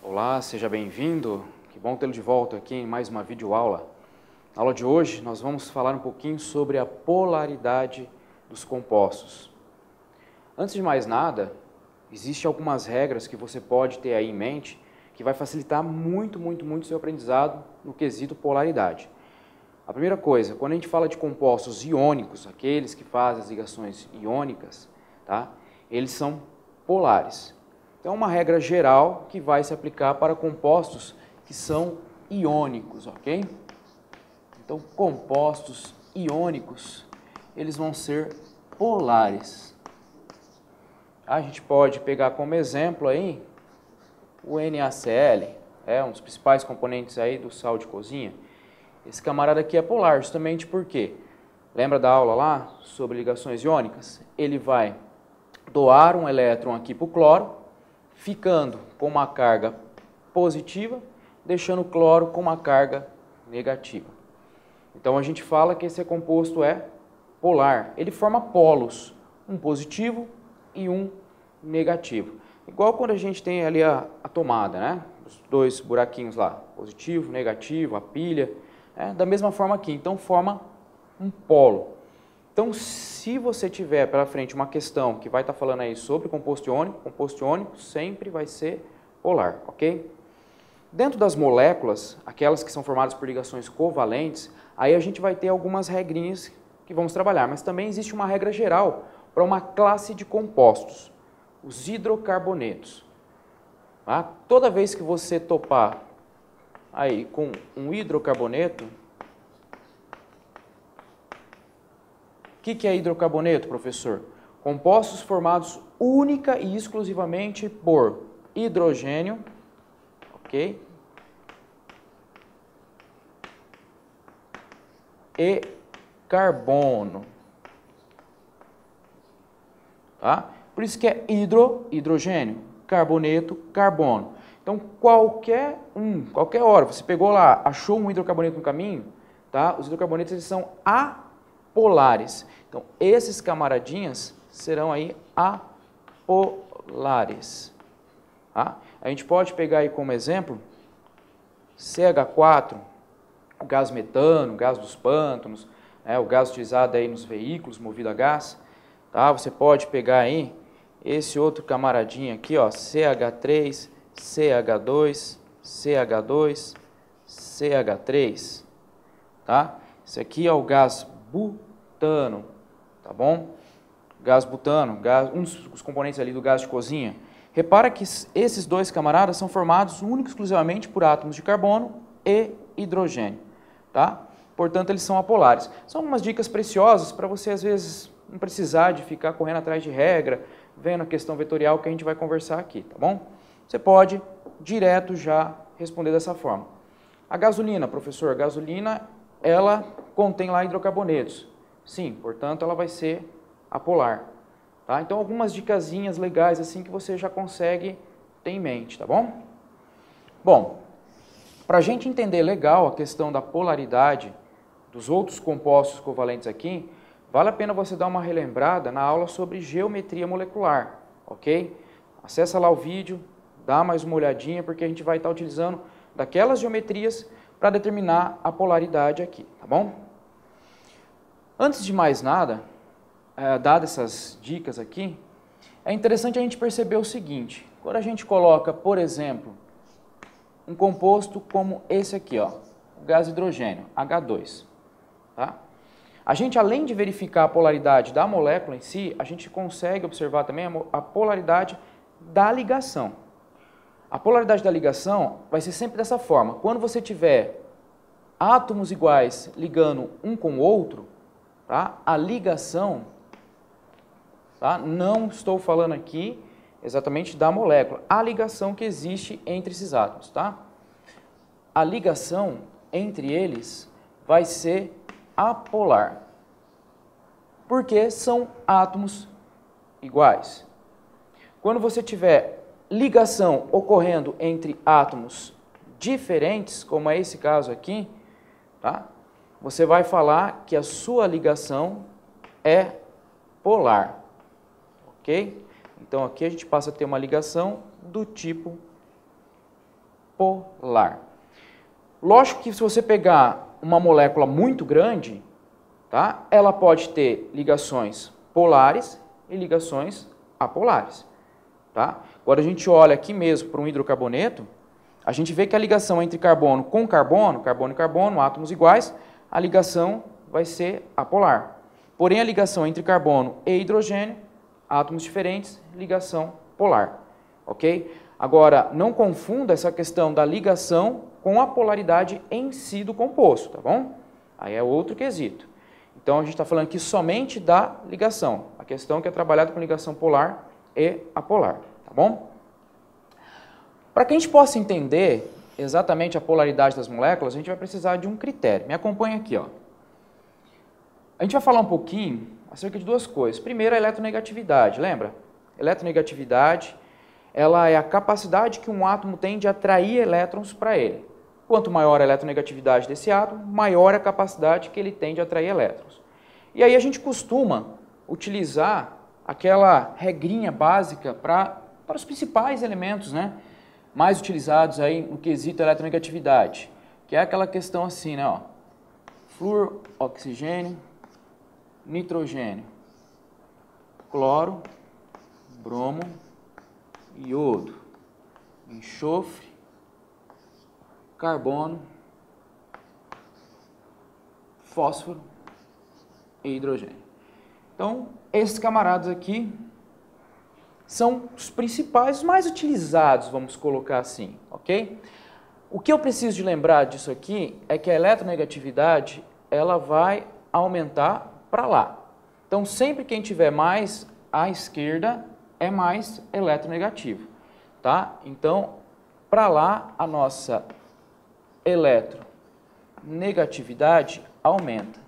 Olá, seja bem-vindo. Que bom tê-lo de volta aqui em mais uma videoaula. Na aula de hoje, nós vamos falar um pouquinho sobre a polaridade dos compostos. Antes de mais nada, existem algumas regras que você pode ter aí em mente que vai facilitar muito o seu aprendizado no quesito polaridade. A primeira coisa, quando a gente fala de compostos iônicos, aqueles que fazem as ligações iônicas, tá? Eles são polares. Então, uma regra geral que vai se aplicar para compostos que são iônicos, ok? Então, compostos iônicos, eles vão ser polares. A gente pode pegar como exemplo aí o NaCl, um dos principais componentes aí do sal de cozinha. Esse camarada aqui é polar, justamente porque, lembra da aula lá sobre ligações iônicas? Ele vai doar um elétron aqui para o cloro, ficando com uma carga positiva, deixando o cloro com uma carga negativa. Então a gente fala que esse composto é polar. Ele forma polos, um positivo e um negativo. Igual quando a gente tem ali a tomada, né? Os dois buraquinhos lá, positivo, negativo, a pilha. Da mesma forma aqui, então forma um polo. Então, se você tiver pela frente uma questão que vai estar falando aí sobre composto iônico sempre vai ser polar, ok? Dentro das moléculas, aquelas que são formadas por ligações covalentes, aí a gente vai ter algumas regrinhas que vamos trabalhar, mas também existe uma regra geral para uma classe de compostos, os hidrocarbonetos. Tá? Toda vez que você topar aí com um hidrocarboneto, o que é hidrocarboneto, professor? Compostos formados única e exclusivamente por hidrogênio, ok? E carbono. Tá? Por isso que é hidrogênio, carboneto, carbono. Então, qualquer hora, você pegou lá, achou um hidrocarboneto no caminho, tá? Os hidrocarbonetos eles são apolares. Então, esses camaradinhas serão aí apolares. Tá? A gente pode pegar aí como exemplo CH4, o gás metano, o gás dos pântanos, o gás utilizado aí nos veículos movido a gás. Tá? Você pode pegar aí esse outro camaradinho aqui, ó, CH3, CH2, CH2, CH3. Tá? Esse aqui é o gás butano, tá bom? Gás butano, um dos componentes ali do gás de cozinha. Repara que esses dois camaradas são formados única e exclusivamente por átomos de carbono e hidrogênio, tá? Portanto, eles são apolares. São algumas dicas preciosas para você, às vezes, não precisar de ficar correndo atrás de regra, vendo a questão vetorial que a gente vai conversar aqui, tá bom? Você pode direto já responder dessa forma. A gasolina, professor, a gasolina, ela contém lá hidrocarbonetos. Sim, portanto, ela vai ser apolar. Tá? Então, algumas dicasinhas legais assim que você já consegue ter em mente, tá bom? Bom, para a gente entender legal a questão da polaridade dos outros compostos covalentes aqui, vale a pena você dar uma relembrada na aula sobre geometria molecular, ok? Acessa lá o vídeo, dá mais uma olhadinha, porque a gente vai estar utilizando daquelas geometrias para determinar a polaridade aqui, tá bom? Antes de mais nada, dadas essas dicas aqui, é interessante a gente perceber o seguinte, quando a gente coloca, por exemplo, um composto como esse aqui, ó, o gás hidrogênio, H2, tá? A gente, além de verificar a polaridade da molécula em si, a gente consegue observar também a polaridade da ligação. A polaridade da ligação vai ser sempre dessa forma, quando você tiver átomos iguais ligando um com o outro, tá? A ligação, tá? Não estou falando aqui exatamente da molécula, a ligação que existe entre esses átomos, tá? A ligação entre eles vai ser apolar, porque são átomos iguais. Quando você tiver ligação ocorrendo entre átomos diferentes, como é esse caso aqui, tá? Você vai falar que a sua ligação é polar, ok? Então aqui a gente passa a ter uma ligação do tipo polar. Lógico que se você pegar uma molécula muito grande, tá? Ela pode ter ligações polares e ligações apolares, tá? Agora a gente olha aqui mesmo para um hidrocarboneto, a gente vê que a ligação entre carbono com carbono, carbono e carbono, átomos iguais, a ligação vai ser apolar. Porém, a ligação entre carbono e hidrogênio, átomos diferentes, ligação polar, ok? Agora, não confunda essa questão da ligação com a polaridade em si do composto, tá bom? Aí é outro quesito. Então, a gente está falando aqui somente da ligação, a questão que é trabalhada com ligação polar e apolar, tá bom? Para que a gente possa entender exatamente a polaridade das moléculas, a gente vai precisar de um critério. Me acompanha aqui, ó. A gente vai falar um pouquinho acerca de duas coisas. Primeiro, a eletronegatividade, lembra? Eletronegatividade, ela é a capacidade que um átomo tem de atrair elétrons para ele. Quanto maior a eletronegatividade desse átomo, maior a capacidade que ele tem de atrair elétrons. E aí a gente costuma utilizar aquela regrinha básica para os principais elementos, né, mais utilizados aí no quesito eletronegatividade, que é aquela questão assim, né, ó, flúor, oxigênio, nitrogênio, cloro, bromo, iodo, enxofre, carbono, fósforo e hidrogênio. Então, esses camaradas aqui são os principais, os mais utilizados, vamos colocar assim, ok? O que eu preciso de lembrar disso aqui é que a eletronegatividade, ela vai aumentar para lá. Então, sempre quem tiver mais à esquerda é mais eletronegativo, tá? Então, para lá, a nossa eletronegatividade aumenta.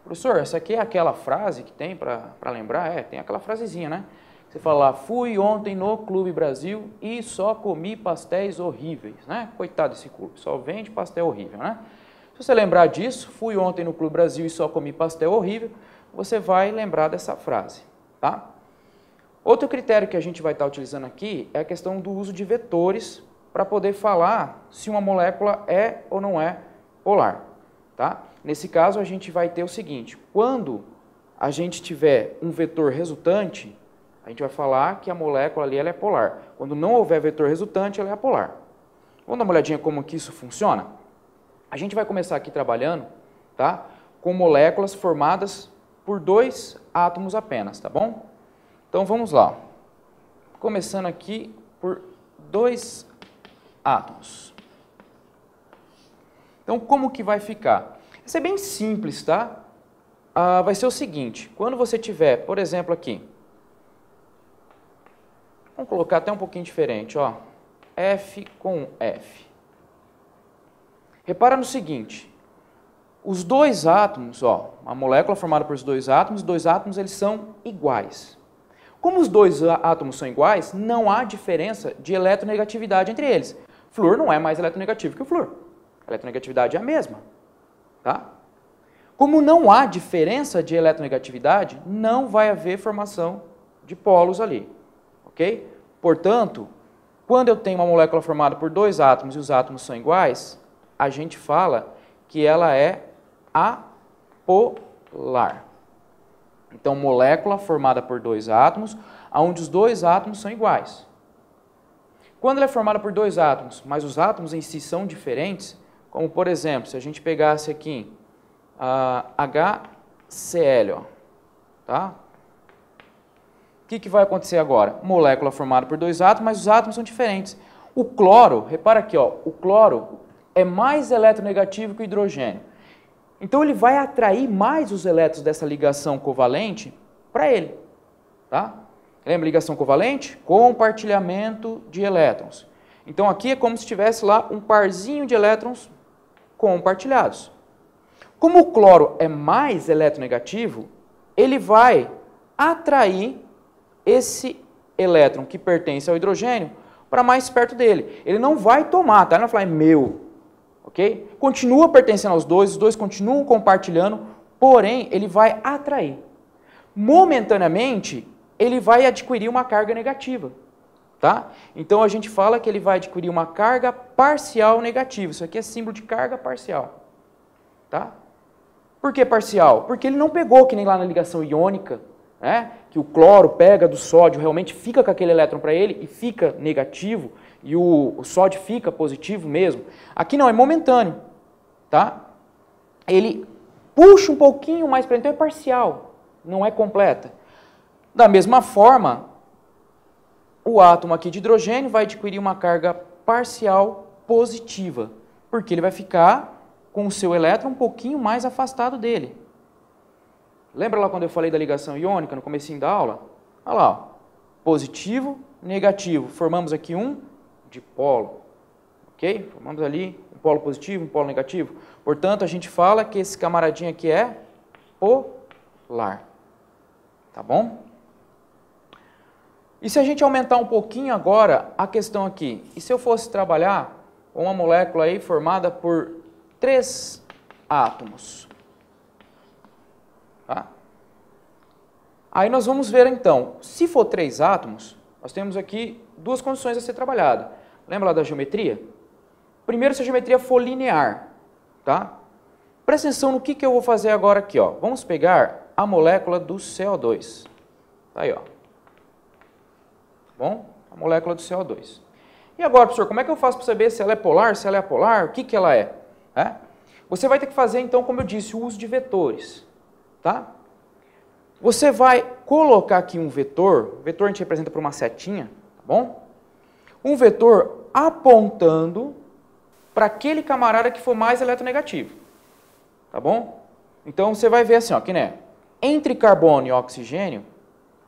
Professor, essa aqui é aquela frase que tem para lembrar? É, tem aquela frasezinha, né? Você fala lá, fui ontem no Clube Brasil e só comi pastéis horríveis, né? Coitado desse clube, só vende pastel horrível, né? Se você lembrar disso, fui ontem no Clube Brasil e só comi pastel horrível, você vai lembrar dessa frase, tá? Outro critério que a gente vai estar utilizando aqui é a questão do uso de vetores para poder falar se uma molécula é ou não é polar, tá? Nesse caso, a gente vai ter o seguinte, quando a gente tiver um vetor resultante, a gente vai falar que a molécula ali ela é polar. Quando não houver vetor resultante, ela é apolar. Vamos dar uma olhadinha como que isso funciona? A gente vai começar aqui trabalhando, tá, com moléculas formadas por 2 átomos apenas, tá bom? Então, vamos lá. Começando aqui por 2 átomos. Então, como que vai ficar? Isso é bem simples, tá? Vai ser o seguinte, quando você tiver, por exemplo, aqui, vamos colocar até um pouquinho diferente, ó, F com F. Repara no seguinte, os 2 átomos, ó, a molécula formada por 2 átomos eles são iguais. Como os 2 átomos são iguais, não há diferença de eletronegatividade entre eles. Flúor não é mais eletronegativo que o flúor. A eletronegatividade é a mesma. Tá? Como não há diferença de eletronegatividade, não vai haver formação de polos ali, ok? Portanto, quando eu tenho uma molécula formada por 2 átomos e os átomos são iguais, a gente fala que ela é apolar. Então, molécula formada por 2 átomos, onde os 2 átomos são iguais. Quando ela é formada por 2 átomos, mas os átomos em si são diferentes, como, por exemplo, se a gente pegasse aqui HCl, ó, tá? O que vai acontecer agora? Molécula formada por 2 átomos, mas os átomos são diferentes. O cloro, repara aqui, ó, o cloro é mais eletronegativo que o hidrogênio. Então, ele vai atrair mais os elétrons dessa ligação covalente para ele. Tá? Lembra ligação covalente? Compartilhamento de elétrons. Então, aqui é como se tivesse lá um parzinho de elétrons compartilhados. Como o cloro é mais eletronegativo, ele vai atrair esse elétron que pertence ao hidrogênio para mais perto dele. Ele não vai tomar, tá? Ele não vai falar, é meu. Ok? Continua pertencendo aos dois, os dois continuam compartilhando, porém, ele vai atrair. Momentaneamente, ele vai adquirir uma carga negativa. Tá? Então, a gente fala que ele vai adquirir uma carga parcial negativa. Isso aqui é símbolo de carga parcial. Tá? Por que parcial? Porque ele não pegou, que nem lá na ligação iônica, né? Que o cloro pega do sódio, realmente fica com aquele elétron para ele e fica negativo, e o sódio fica positivo mesmo. Aqui não, é momentâneo. Tá? Ele puxa um pouquinho mais para ele, então é parcial, não é completa. Da mesma forma, o átomo aqui de hidrogênio vai adquirir uma carga parcial positiva, porque ele vai ficar com o seu elétron um pouquinho mais afastado dele. Lembra lá quando eu falei da ligação iônica no comecinho da aula? Olha lá, ó. Positivo, negativo. Formamos aqui um dipolo. Ok? Formamos ali um polo positivo, um polo negativo. Portanto, a gente fala que esse camaradinho aqui é polar. Tá bom? E se a gente aumentar um pouquinho agora a questão aqui, e se eu fosse trabalhar com uma molécula aí formada por 3 átomos? Tá? Aí nós vamos ver então, se for 3 átomos, nós temos aqui 2 condições a ser trabalhadas. Lembra lá da geometria? Primeiro, se a geometria for linear, tá? Presta atenção no que eu vou fazer agora aqui, ó. Vamos pegar a molécula do CO2. Tá aí, ó. Bom, a molécula do CO2. E agora, professor, como é que eu faço para saber se ela é polar, se ela é apolar, o que ela é? Você vai ter que fazer, então, como eu disse, o uso de vetores. Tá? Você vai colocar aqui um vetor, o vetor a gente representa por uma setinha, tá bom? Um vetor apontando para aquele camarada que for mais eletronegativo. Tá bom? Então, você vai ver assim, ó, que né? Entre carbono e oxigênio,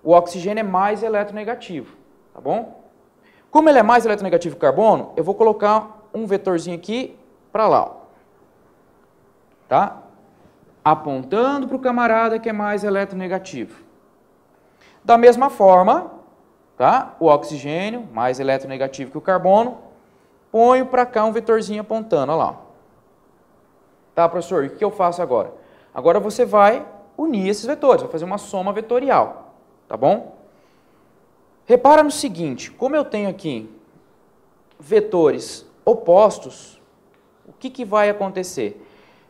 o oxigênio é mais eletronegativo. Tá bom? Como ele é mais eletronegativo que o carbono, eu vou colocar um vetorzinho aqui para lá. Ó. Tá? Apontando para o camarada que é mais eletronegativo. Da mesma forma, tá? O oxigênio, mais eletronegativo que o carbono, ponho para cá um vetorzinho apontando. Olha lá. Tá, professor? E o que eu faço agora? Agora você vai unir esses vetores, vai fazer uma soma vetorial. Tá bom? Repara no seguinte, como eu tenho aqui vetores opostos, o que vai acontecer?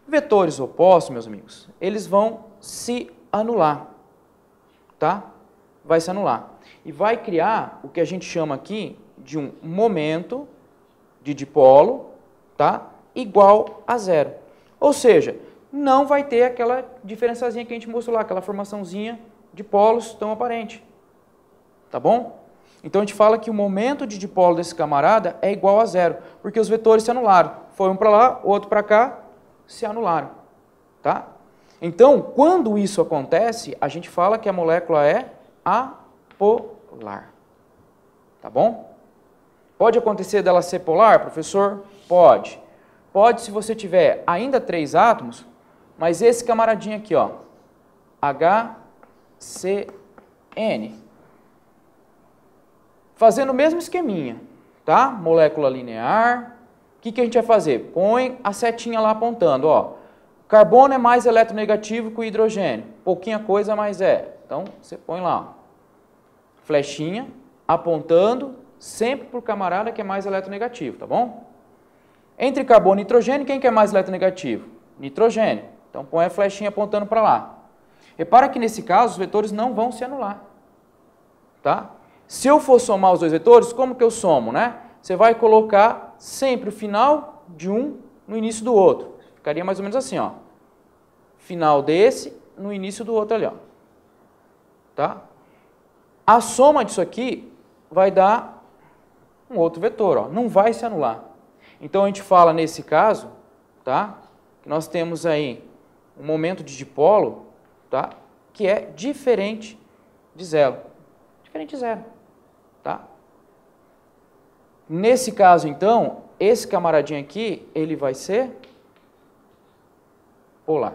Vetores opostos, meus amigos, eles vão se anular, tá? Vai se anular. E vai criar o que a gente chama aqui de um momento de dipolo, tá? Igual a 0. Ou seja, não vai ter aquela diferenciazinha que a gente mostrou lá, aquela formaçãozinha de polos tão aparente. Tá bom? Então, a gente fala que o momento de dipolo desse camarada é igual a 0, porque os vetores se anularam. Foi um para lá, o outro para cá, se anularam. Tá? Então, quando isso acontece, a gente fala que a molécula é apolar. Tá bom? Pode acontecer dela ser polar, professor? Pode. Pode se você tiver ainda 3 átomos, mas esse camaradinho aqui, ó, HCN. Fazendo o mesmo esqueminha, tá? Molécula linear. O que a gente vai fazer? Põe a setinha lá apontando, ó. Carbono é mais eletronegativo que o hidrogênio. Pouquinha coisa, mas é. Então, você põe lá, ó. Flechinha, apontando, sempre para o camarada que é mais eletronegativo, tá bom? Entre carbono e nitrogênio, quem que é mais eletronegativo? Nitrogênio. Então, põe a flechinha apontando para lá. Repara que, nesse caso, os vetores não vão se anular, tá? Se eu for somar os 2 vetores, como que eu somo, né? Você vai colocar sempre o final de um no início do outro. Ficaria mais ou menos assim, ó. Final desse no início do outro ali, ó. Tá? A soma disso aqui vai dar um outro vetor, ó. Não vai se anular. Então, a gente fala nesse caso, tá? Que nós temos aí um momento de dipolo, tá? Que é diferente de 0. Diferente de 0. Tá? Nesse caso, então, esse camaradinho aqui, ele vai ser polar.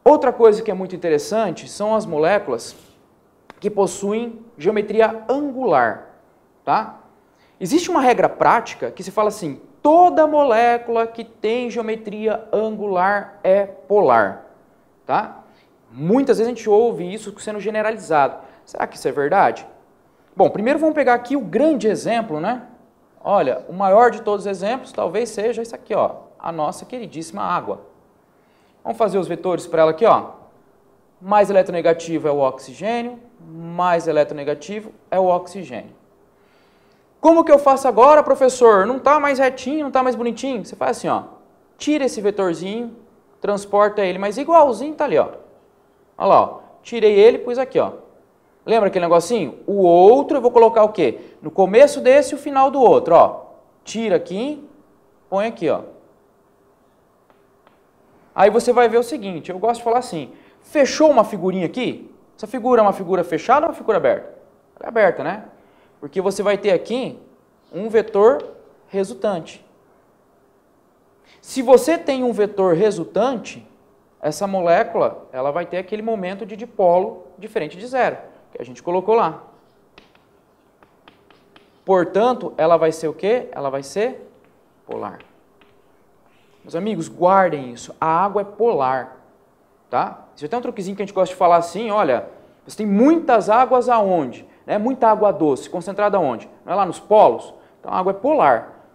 Outra coisa que é muito interessante são as moléculas que possuem geometria angular, tá? Existe uma regra prática que se fala assim, toda molécula que tem geometria angular é polar, tá? Muitas vezes a gente ouve isso sendo generalizado. Será que isso é verdade? Bom, primeiro vamos pegar aqui o grande exemplo, né? Olha, o maior de todos os exemplos talvez seja isso aqui, ó, a nossa queridíssima água. Vamos fazer os vetores para ela aqui, ó. Mais eletronegativo é o oxigênio, mais eletronegativo é o oxigênio. Como que eu faço agora, professor? Não está mais retinho, não está mais bonitinho? Você faz assim, ó, tira esse vetorzinho, transporta ele, mas igualzinho tá ali, ó. Olha lá, ó. Tirei ele e pus aqui, ó. Lembra aquele negocinho? O outro eu vou colocar o quê? No começo desse e o final do outro, ó. Tira aqui, põe aqui, ó. Aí você vai ver o seguinte, eu gosto de falar assim, fechou uma figurinha aqui? Essa figura é uma figura fechada ou uma figura aberta? Ela é aberta, né? Porque você vai ter aqui um vetor resultante. Se você tem um vetor resultante, essa molécula ela vai ter aquele momento de dipolo diferente de zero, que a gente colocou lá. Portanto, ela vai ser o quê? Ela vai ser polar. Meus amigos, guardem isso. A água é polar, tá? Se tem um truquezinho que a gente gosta de falar assim, olha, você tem muitas águas aonde? Né? Muita água doce, concentrada aonde? Não é lá nos polos? Então a água é polar,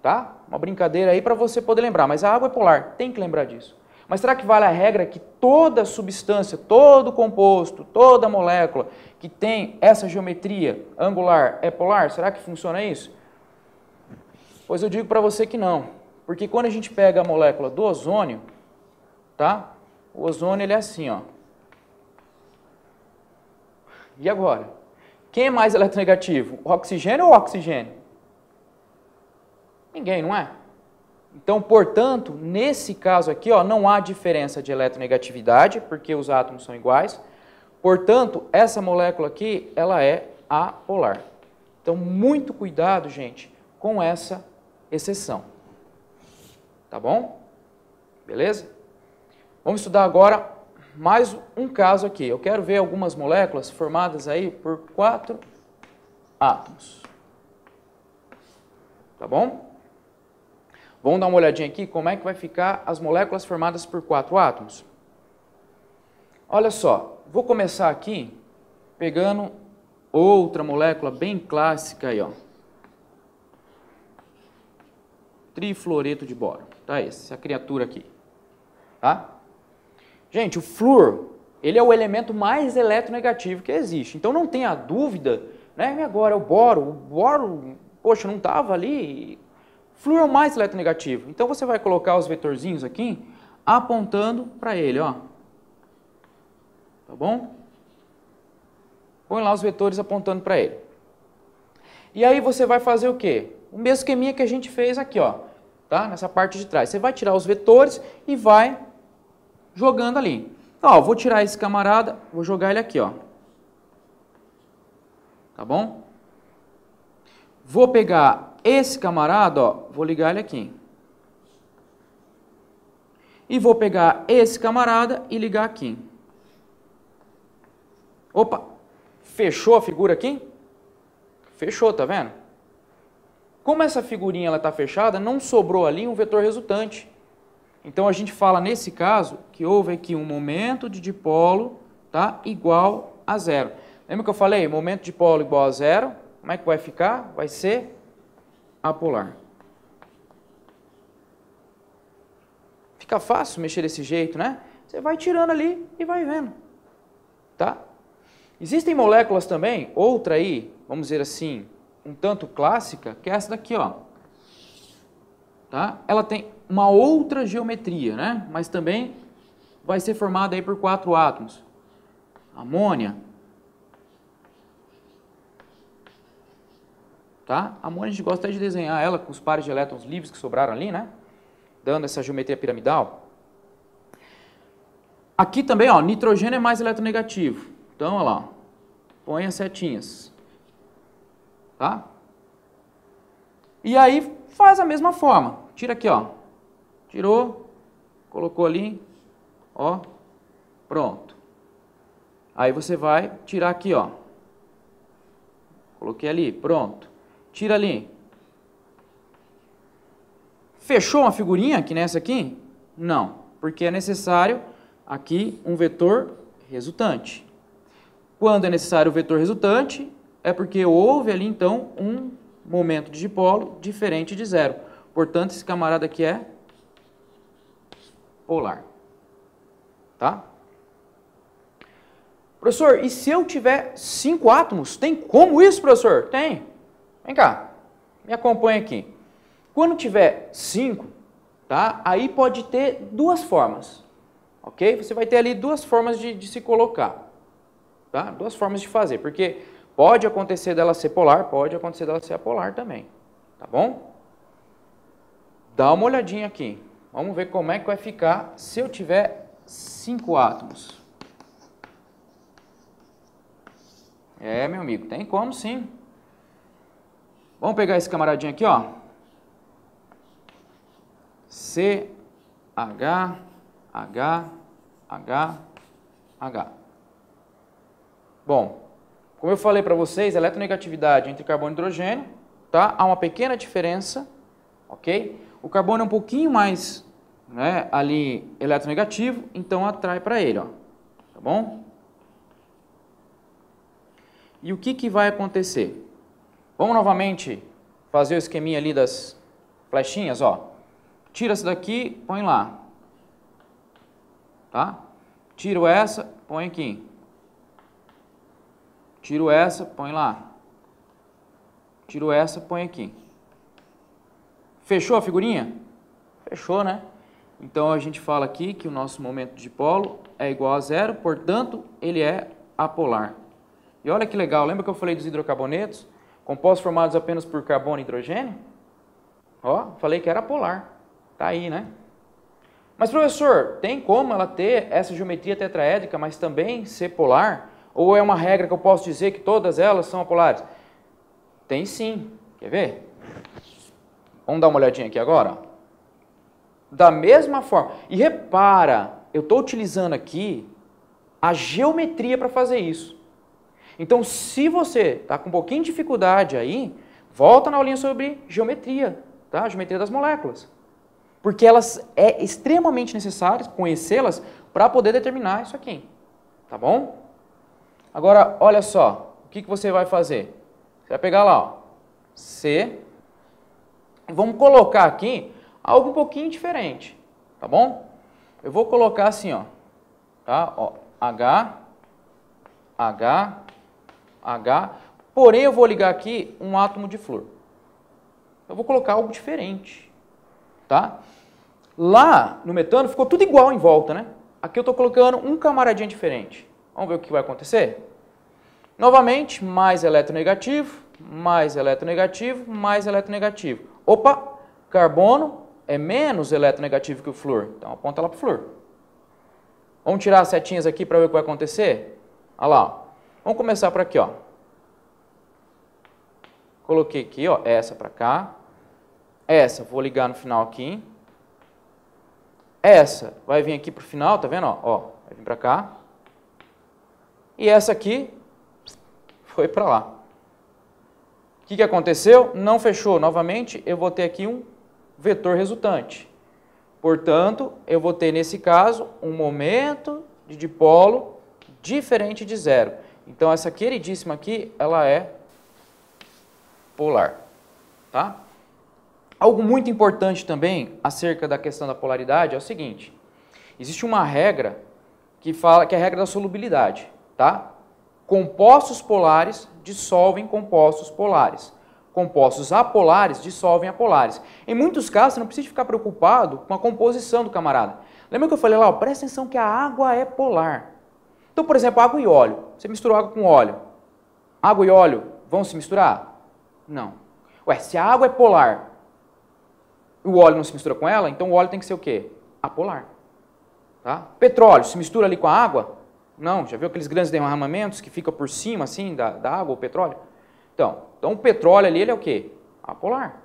tá? Uma brincadeira aí para você poder lembrar, mas a água é polar, tem que lembrar disso. Mas será que vale a regra que toda substância, todo composto, toda molécula que tem essa geometria angular é polar? Será que funciona isso? Pois eu digo para você que não. Porque quando a gente pega a molécula do ozônio, tá? O ozônio ele é assim, ó. E agora? Quem é mais eletronegativo? O oxigênio ou o oxigênio? Ninguém, não é? Então, portanto, nesse caso aqui, ó, não há diferença de eletronegatividade, porque os átomos são iguais. Portanto, essa molécula aqui, ela é apolar. Então, muito cuidado, gente, com essa exceção. Tá bom? Beleza? Vamos estudar agora mais um caso aqui. Eu quero ver algumas moléculas formadas aí por 4 átomos. Tá bom? Vamos dar uma olhadinha aqui como é que vai ficar as moléculas formadas por 4 átomos. Olha só, vou começar aqui pegando outra molécula bem clássica aí, ó. Trifluoreto de boro. Tá, essa criatura aqui. Tá? Gente, o flúor, ele é o elemento mais eletronegativo que existe. Então não tenha dúvida, né? E agora o boro, poxa, não estava ali. Flúor é o mais eletronegativo. Então você vai colocar os vetorzinhos aqui apontando para ele, ó. Tá bom? Põe lá os vetores apontando para ele. E aí você vai fazer o quê? O mesmo esqueminha que a gente fez aqui, ó. Tá? Nessa parte de trás. Você vai tirar os vetores e vai jogando ali. Então, ó, vou tirar esse camarada, vou jogar ele aqui, ó. Tá bom? Vou pegar esse camarada, ó, vou ligar ele aqui. E vou pegar esse camarada e ligar aqui. Opa! Fechou a figura aqui? Fechou, tá vendo? Como essa figurinha está fechada, não sobrou ali um vetor resultante. Então a gente fala nesse caso que houve aqui um momento de dipolo, tá, igual a zero. Lembra que eu falei? Momento de dipolo igual a zero. Como é que vai ficar? Vai ser apolar. Fica fácil mexer desse jeito, né? Você vai tirando ali e vai vendo. Tá? Existem moléculas também, outra aí, vamos dizer assim, um tanto clássica, que é essa daqui, ó. Tá? Ela tem uma outra geometria, né? Mas também vai ser formada aí por 4 átomos. Amônia. Tá? A amônia a gente gosta de desenhar ela com os pares de elétrons livres que sobraram ali, né? Dando essa geometria piramidal. Aqui também, ó, nitrogênio é mais eletronegativo. Então, olha lá, ó, põe as setinhas. Tá? E aí faz a mesma forma. Tira aqui, ó. Tirou, colocou ali, ó, pronto. Aí você vai tirar aqui, ó. Coloquei ali, pronto. Tira ali. Fechou uma figurinha que nessa aqui? Não, porque é necessário aqui um vetor resultante. Quando é necessário o vetor resultante, é porque houve ali então um momento de dipolo diferente de zero. Portanto, esse camarada aqui é polar. Tá? Professor, e se eu tiver 5 átomos? Tem como isso, professor? Tem. Vem cá, me acompanha aqui. Quando tiver 5, tá? Aí pode ter duas formas, ok? Você vai ter ali duas formas de se colocar, tá? Duas formas de fazer, porque pode acontecer dela ser polar, pode acontecer dela ser apolar também, tá bom? Dá uma olhadinha aqui. Vamos ver como é que vai ficar se eu tiver 5 átomos. É, meu amigo, tem como sim. Vamos pegar esse camaradinho aqui, ó. C, H, H, H, H. Bom, como eu falei para vocês, a eletronegatividade entre carbono e hidrogênio, tá? Há uma pequena diferença, ok? O carbono é um pouquinho mais, né, ali eletronegativo, então atrai para ele, ó. Tá bom? E o que vai acontecer? Vamos novamente fazer o esqueminha ali das flechinhas, ó. Tira essa daqui, põe lá. Tá? Tiro essa, põe aqui. Tiro essa, põe lá. Tiro essa, põe aqui. Fechou a figurinha? Fechou, né? Então a gente fala aqui que o nosso momento de dipolo é igual a zero, portanto, ele é apolar. E olha que legal, lembra que eu falei dos hidrocarbonetos? Compostos formados apenas por carbono e hidrogênio? Ó, falei que era polar. Tá aí, né? Mas, professor, tem como ela ter essa geometria tetraédrica, mas também ser polar? Ou é uma regra que eu posso dizer que todas elas são apolares? Tem sim. Quer ver? Vamos dar uma olhadinha aqui agora. Da mesma forma. E repara, eu estou utilizando aqui a geometria para fazer isso. Então, se você está com um pouquinho de dificuldade aí, volta na aulinha sobre geometria, tá? Geometria das moléculas. Porque elas é extremamente necessário conhecê-las para poder determinar isso aqui, tá bom? Agora, olha só, o que você vai fazer? Você vai pegar lá, ó, C, e vamos colocar aqui algo um pouquinho diferente, tá bom? Eu vou colocar assim, ó, tá? Ó, H, H, H, porém eu vou ligar aqui um átomo de flúor. Eu vou colocar algo diferente, tá? Lá no metano ficou tudo igual em volta, né? Aqui eu estou colocando um camaradinho diferente. Vamos ver o que vai acontecer? Novamente, mais eletronegativo, mais eletronegativo, mais eletronegativo. Opa, carbono é menos eletronegativo que o flúor, então aponta lá para o flúor. Vamos tirar as setinhas aqui para ver o que vai acontecer? Olha lá, ó. Vamos começar por aqui, ó. Coloquei aqui, ó, essa para cá. Essa, vou ligar no final aqui. Essa vai vir aqui para o final, tá vendo? Ó, vai vir para cá. E essa aqui foi para lá. O que aconteceu? Não fechou. Novamente, eu vou ter aqui um vetor resultante. Portanto, eu vou ter, nesse caso, um momento de dipolo diferente de zero. Então, essa queridíssima aqui, ela é polar. Tá? Algo muito importante também acerca da questão da polaridade é o seguinte. Existe uma regra que fala que é a regra da solubilidade. Tá? Compostos polares dissolvem compostos polares. Compostos apolares dissolvem apolares. Em muitos casos, você não precisa ficar preocupado com a composição do camarada. Lembra que eu falei lá, ó, presta atenção que a água é polar. Então, por exemplo, água e óleo. Você misturou água com óleo. Água e óleo vão se misturar? Não. Ué, se a água é polar e o óleo não se mistura com ela, então o óleo tem que ser o quê? Apolar. Tá? Petróleo se mistura ali com a água? Não. Já viu aqueles grandes derramamentos que ficam por cima assim da água, o petróleo? Então o petróleo ali ele é o quê? Apolar.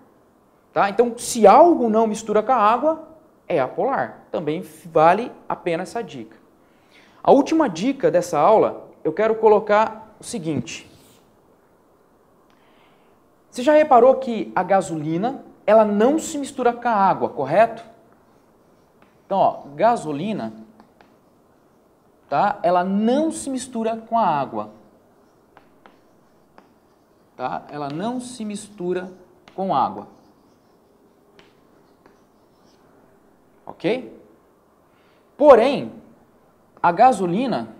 Tá? Então, se algo não mistura com a água, é apolar. Também vale a pena essa dica. A última dica dessa aula eu quero colocar o seguinte. Você já reparou que a gasolina, ela não se mistura com a água, correto? Então, ó, gasolina, tá? Ela não se mistura com a água. Tá? Ela não se mistura com água. Ok? Porém, a gasolina,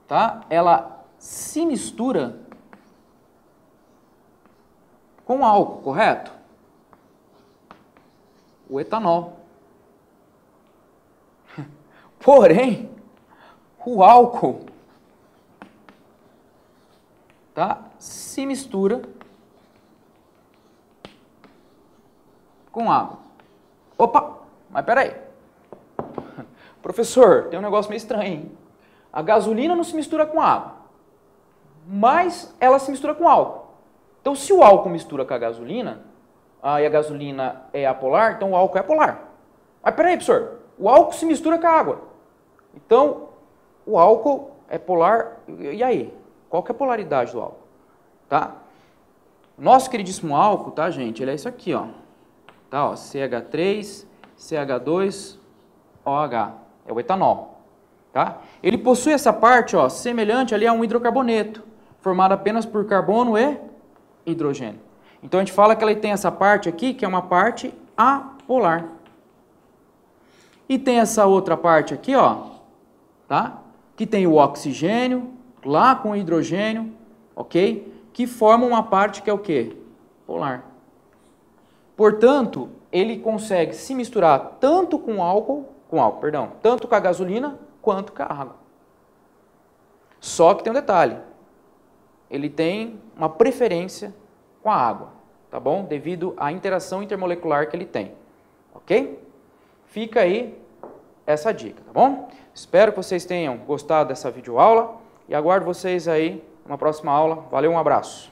tá? Ela se mistura com álcool, correto? O etanol. Porém, o álcool, tá? Se mistura com água. Opa, mas peraí. Professor, tem um negócio meio estranho, hein? A gasolina não se mistura com água, mas ela se mistura com álcool. Então, se o álcool mistura com a gasolina, e a gasolina é apolar, então o álcool é apolar. Mas peraí, professor, o álcool se mistura com a água. Então, o álcool é polar, e aí? Qual que é a polaridade do álcool? Tá? Nosso queridíssimo álcool, tá, gente? Ele é isso aqui, ó. Tá, ó, CH3, CH2OH. É o etanol, tá? Ele possui essa parte, ó, semelhante ali a um hidrocarboneto, formado apenas por carbono e hidrogênio. Então, a gente fala que ele tem essa parte aqui, que é uma parte apolar. E tem essa outra parte aqui, ó, tá? Que tem o oxigênio, lá com o hidrogênio, ok? Que forma uma parte que é o quê? Polar. Portanto, ele consegue se misturar tanto com álcool, tanto com a gasolina quanto com a água. Só que tem um detalhe. Ele tem uma preferência com a água, tá bom? Devido à interação intermolecular que ele tem, ok? Fica aí essa dica, tá bom? Espero que vocês tenham gostado dessa videoaula e aguardo vocês aí numa próxima aula. Valeu, um abraço.